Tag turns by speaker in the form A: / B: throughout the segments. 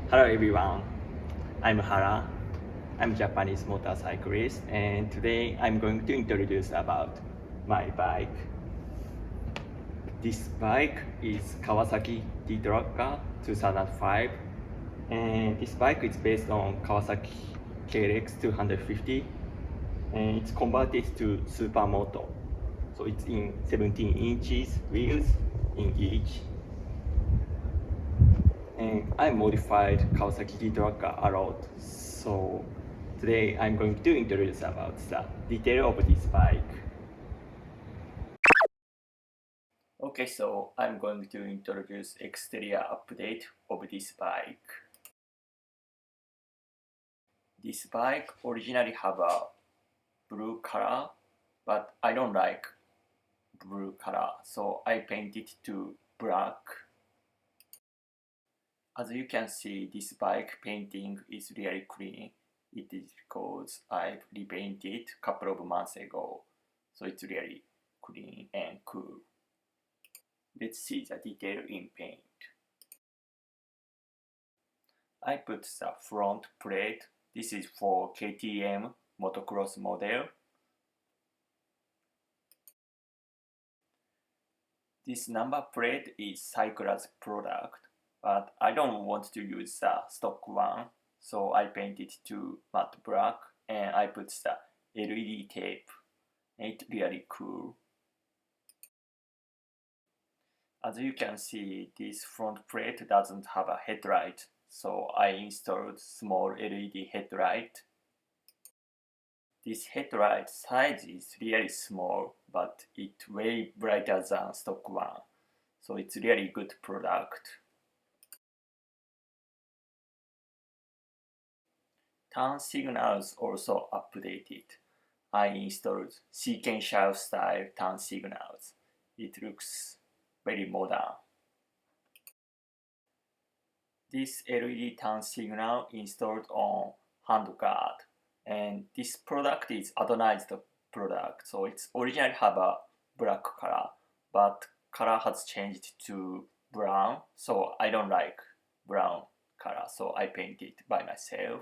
A: Hello everyone, I'm Hara. I'm Japanese motorcyclist and today I'm going to introduce about my bike. This bike is Kawasaki D-tracker 2005 and this bike is based on Kawasaki KRX 250 and it's converted to supermoto. So it's in 17 inches wheels in each. And I modified Kawasaki D-tracker a lot. So today I'm going to introduce about the detail of this bike. Okay, so I'm going to introduce exterior update of this bike. This bike originally have a blue color, but I don't like blue color, so I painted to black. As you can see, this bike painting is really clean. It is because I repainted a couple of months ago, so it's really clean and cool. Let's see the detail in paint. I put the front plate. This is for KTM motocross model. This number plate is Cycla's product, but I don't want to use the stock one, so I painted to matte black and I put the LED tape. It's really cool. As you can see, this front plate doesn't have a headlight, so I installed small LED headlight. This headlight size is really small, but it's way brighter than stock one, so it's really good product. Turn signals also updated. I installed sequential style turn signals. It looks very modern. This LED turn signal installed on handguard, and this product is add-onized product, so it's originally have a black color, but color has changed to brown, so I don't like brown color, so I paint it by myself.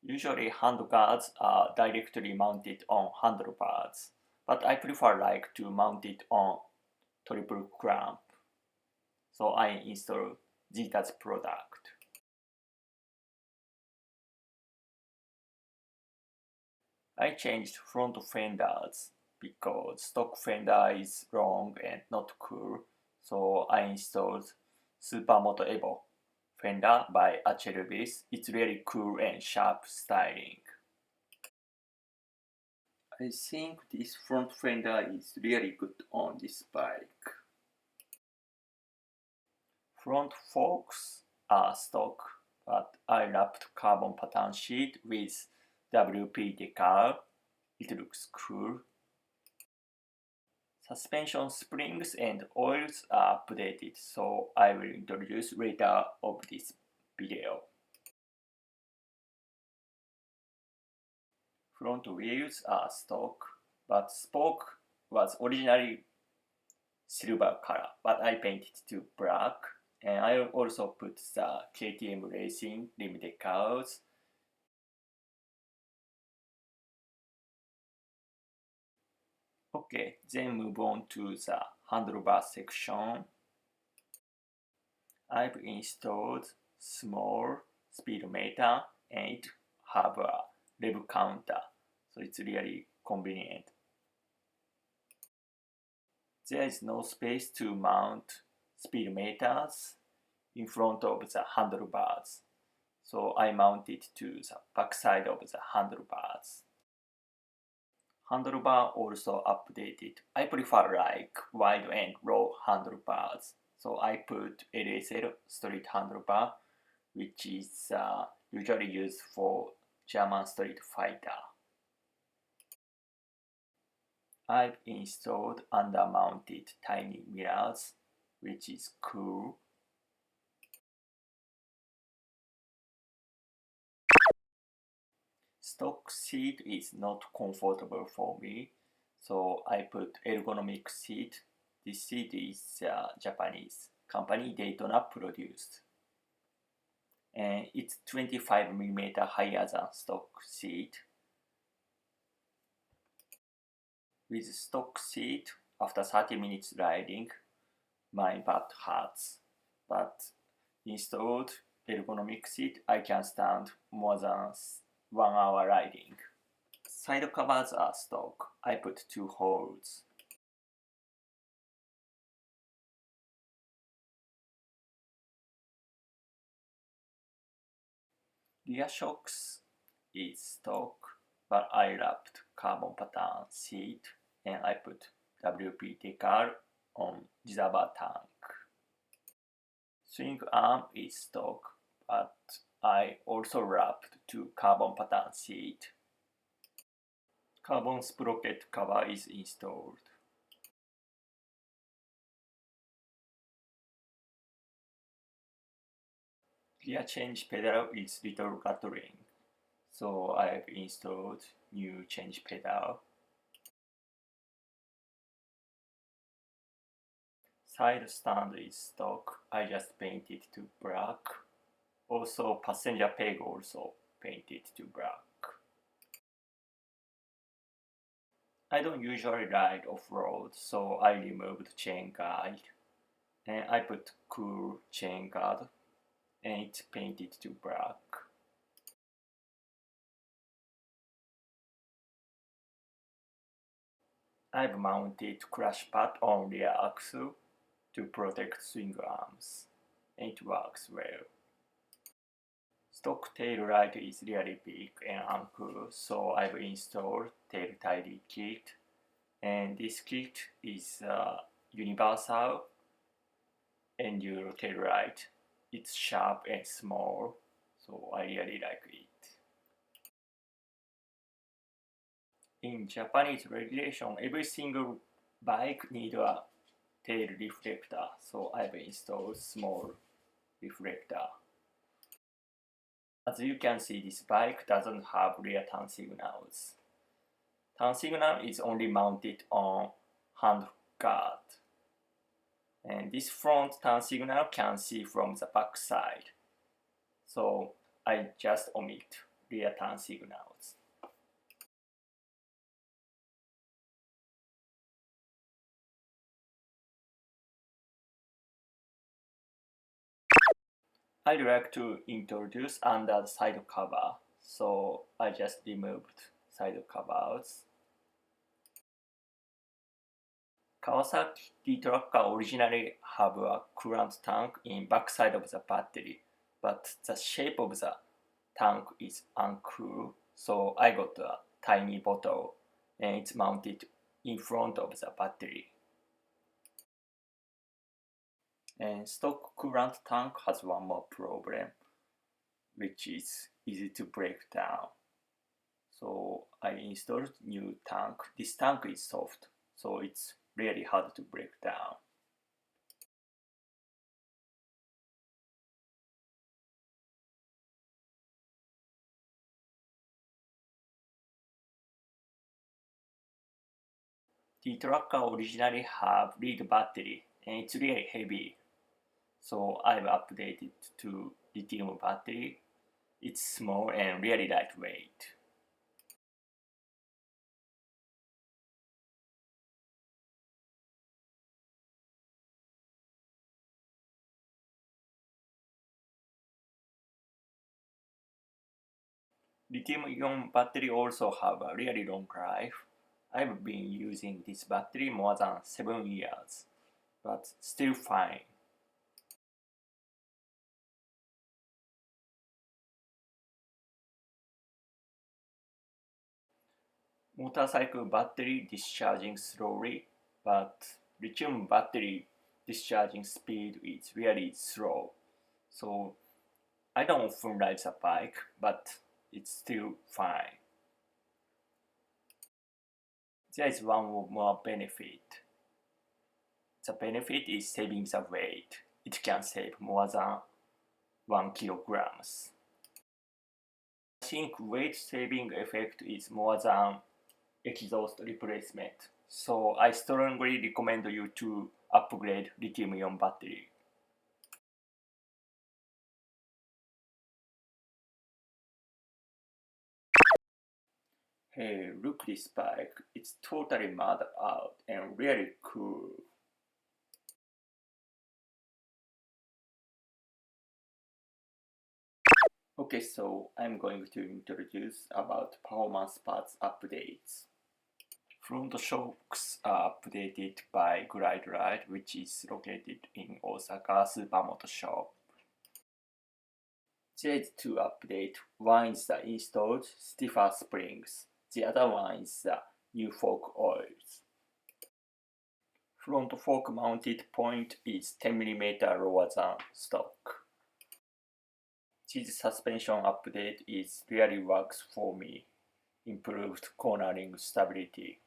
A: Usually handguards are directly mounted on handlebars, but I prefer like to mount it on triple clamp, so I install Zeta's product. I changed front fenders because stock fender is long and not cool, so I installed Supermoto Evo fender by Acherbis. It's really cool and sharp styling. I think this front fender is really good on this bike. Front forks are stock, but I wrapped carbon pattern sheet with WP decal. It looks cool. Suspension springs and oils are updated, so I will introduce later of this video. Front wheels are stock, but spoke was originally silver color, but I painted to black, and I also put the KTM Racing rim decals. Okay, then move on to the handlebar section. I've installed small speedometer and it have a rev counter, so it's really convenient. There is no space to mount speedometers in front of the handlebars, so I mount it to the back side of the handlebars. Handlebar also updated. I prefer like wide and low handlebars, so I put LSL street handlebar, which is usually used for German street fighter. I've installed under-mounted tiny mirrors, which is cool. Stock seat is not comfortable for me, so I put ergonomic seat. This seat is Japanese company Daytona produced. and it's 25mm higher than stock seat. With stock seat, after 30 minutes riding, my butt hurts, but installed ergonomic seat, I can stand more than 1 hour riding. Side covers are stock. I put 2 holes. Rear shocks is stock, but I wrapped carbon pattern seat and I put WP decal on reservoir tank. Swing arm is stock, but I also wrapped 2 carbon pattern seat. Carbon sprocket cover is installed. Gear change pedal is little rattling, so I have installed new change pedal. Side stand is stock. I just painted to black. Also, passenger peg also painted to black. I don't usually ride off-road, so I removed chain guide and I put cool chain guard and it's painted to black. I've mounted crash pad on rear axle to protect swing arms, and it works well. Stock tail light is really big and uncool, so I've installed tail tidy kit, and this kit is universal enduro tail light. It's sharp and small, so I really like it. In Japanese regulation, every single bike needs a tail reflector, so I've installed small reflector. As you can see, this bike doesn't have rear turn signals. Turn signal is only mounted on handguard. And this front turn signal can see from the back side. So I just omit rear turn signals. I'd like to introduce under the side cover, so I just removed side covers. Kawasaki D-tracker originally have a coolant tank in backside of the battery, but the shape of the tank is uncool, so I got a tiny bottle and it's mounted in front of the battery. And stock coolant tank has one more problem, which is easy to break down. So I installed new tank. This tank is soft, so it's really hard to break down. The tracker originally have lead battery and it's really heavy. So I've updated to lithium battery. It's small and really lightweight. Lithium-ion battery also have a really long life. I've been using this battery more than 7 years, but still fine. Motorcycle battery discharging slowly, but lithium battery discharging speed is really slow. So I don't often ride the bike, but it's still fine. There is one more benefit. The benefit is saving the weight. It can save more than 1 kilograms. I think weight saving effect is more than exhaust replacement. So I strongly recommend you to upgrade lithium-ion battery. Hey, look this bike. It's totally mad out and really cool. Okay, so I'm going to introduce about performance parts updates. Front shocks are updated by Glide Ride, which is located in Osaka Supermoto Shop. There's two updates. One is the installed stiffer springs. The other one is the new fork oils. Front fork mounted point is 10mm lower than stock. This suspension update is really works for me. Improved cornering stability.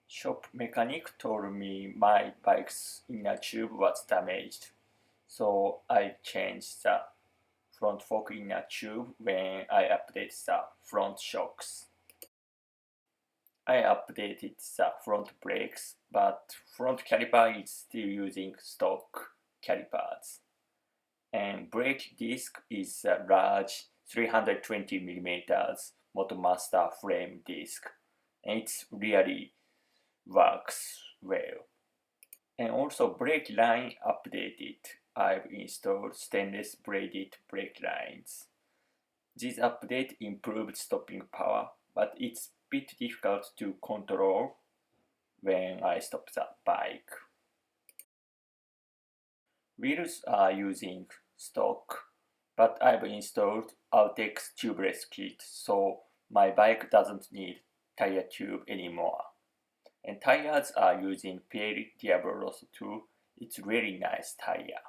A: Shop mechanic told me my bike's inner tube was damaged, so I changed the front fork inner tube when I updated the front shocks. I updated the front brakes, but front caliper is still using stock calipers. And brake disc is a large 320mm Motomaster frame disc, and it really works well. And also brake line updated. I've installed stainless braided brake lines. This update improved stopping power, but it's a bit difficult to control when I stop the bike. Wheels are using stock, but I've installed Altex tubeless kit, so my bike doesn't need tire tube anymore. And tires are using Pirelli Diablos 2. It's really nice tire.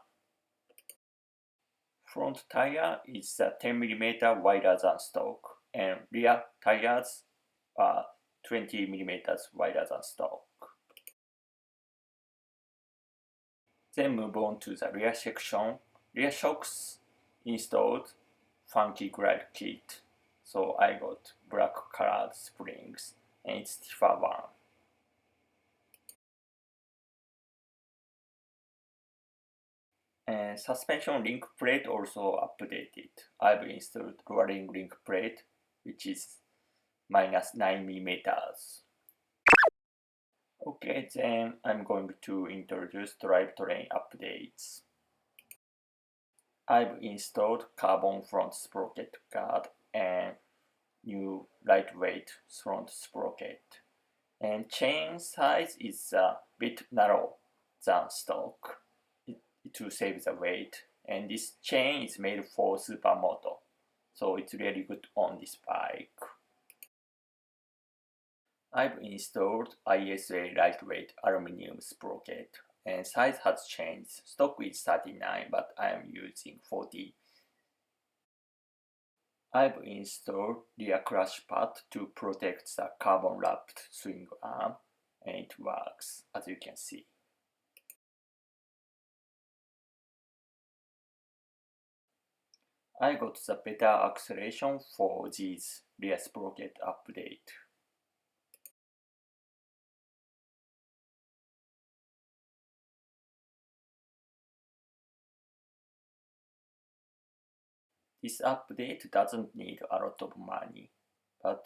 A: Front tire is 10mm wider than stock, and rear tires are 20mm wider than stock. Then move on to the rear section. Rear shocks installed funky glide kit, so I got black colored springs and it's stiffer one. And suspension link plate also updated. I've installed lowering link plate, which is minus 9mm. Okay, then I'm going to introduce drivetrain updates. I've installed carbon front sprocket guard and new lightweight front sprocket. And chain size is a bit narrow than stock to save the weight. And this chain is made for supermoto, so it's really good on this bike. I've installed ISA lightweight aluminum sprocket, and size has changed. Stock is 39, but I am using 40. I've installed rear crash pad to protect the carbon wrapped swing arm, and it works, as you can see. I got the better acceleration for this rear sprocket update. This update doesn't need a lot of money, but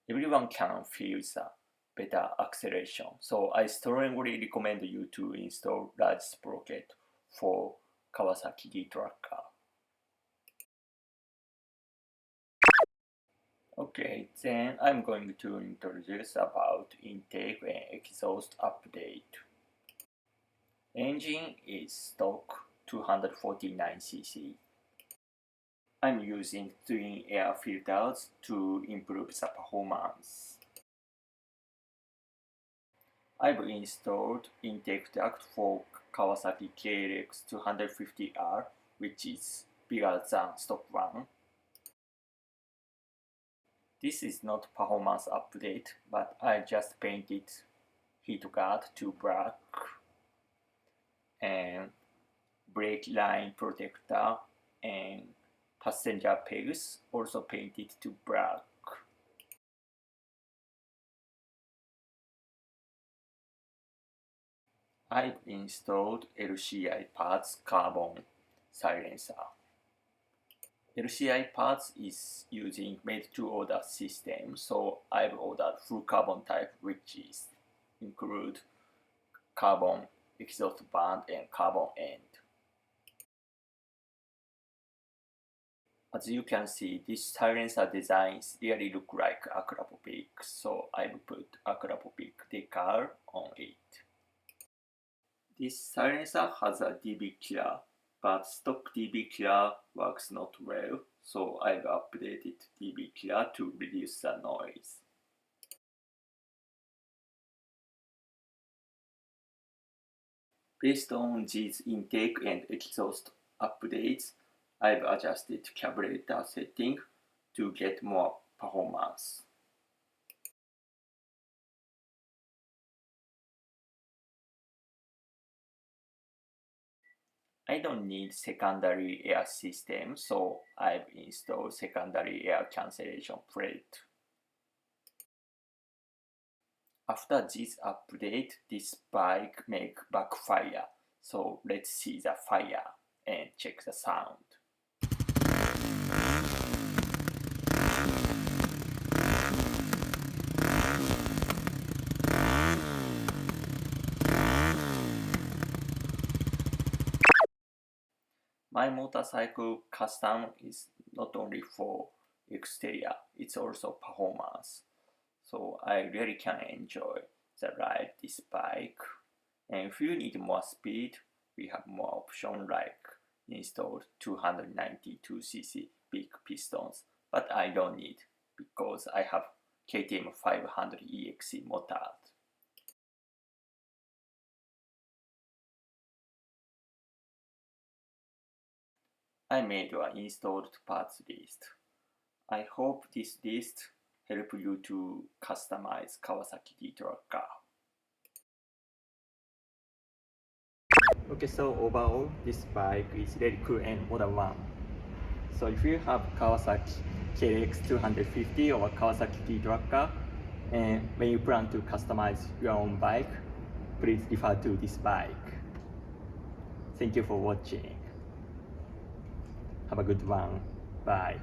A: everyone can feel the better acceleration. So I strongly recommend you to install large sprocket for Kawasaki D-tracker. Okay, then I'm going to introduce about intake and exhaust update. Engine is stock 249cc. I'm using twin air filters to improve the performance. I've installed intake duct for Kawasaki KLX 250R, which is bigger than stock one. This is not performance update, but I just painted heat guard to black and brake line protector and passenger pegs also painted to black. I've installed LCI parts carbon silencer. LCI parts is using made-to-order system, so I've ordered full carbon type, which is include carbon exhaust band and carbon end. As you can see, this silencer designs really look like Acropopic, so I've put Acropopic decal on it. This silencer has a dB killer, but stock dB killer works not well, so I've updated dB killer to reduce the noise. Based on these intake and exhaust updates, I've adjusted carburetor setting to get more performance. I don't need secondary air system, so I've installed secondary air cancellation plate. After this update, this bike make backfire, so let's see the fire and check the sound. My motorcycle custom is not only for exterior, it's also performance. So I really can enjoy the ride this bike. And if you need more speed, we have more options like installed 292cc big pistons, but I don't need because I have KTM 500 EXE motor. I made an installed parts list. I hope this list help you to customize Kawasaki D-tracker. Okay, so overall, this bike is really cool and modern one. So if you have Kawasaki KX 250 or Kawasaki D-tracker, and when you plan to customize your own bike, please refer to this bike. Thank you for watching. Have a good one. Bye.